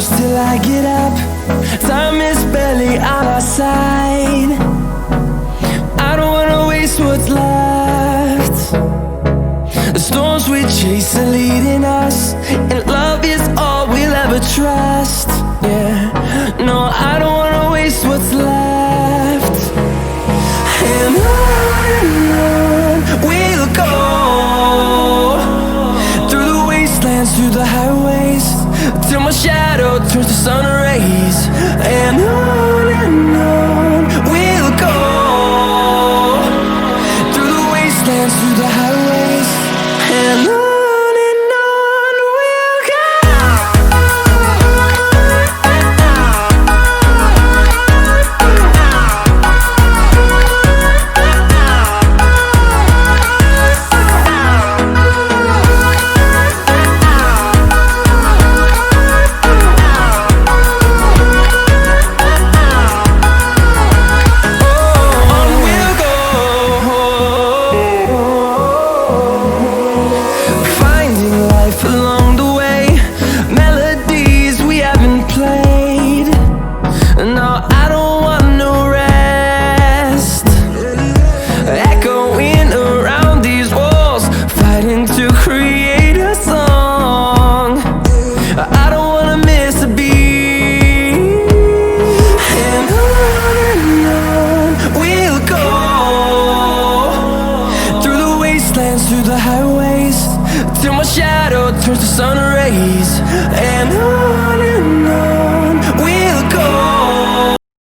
close till I get up. Time is barely on our side. I don't wanna waste what's left. The storms we chase are leading us, and love is all we'll ever trust. Yeah, no, I don't wanna waste what's left. And on we'll go, through the wastelands, through the highways, till my shadow turns to sun rays. And on we'll go, through the wastelands, through the highways, and on we'll go. Along the way, melodies we haven't played. No, I don't want no rest. Echoing around these walls, fighting to create a song. I don't wanna miss a beat. And on we'll go, through the wastelands, through the highways, till my shadow turns to sun rays. And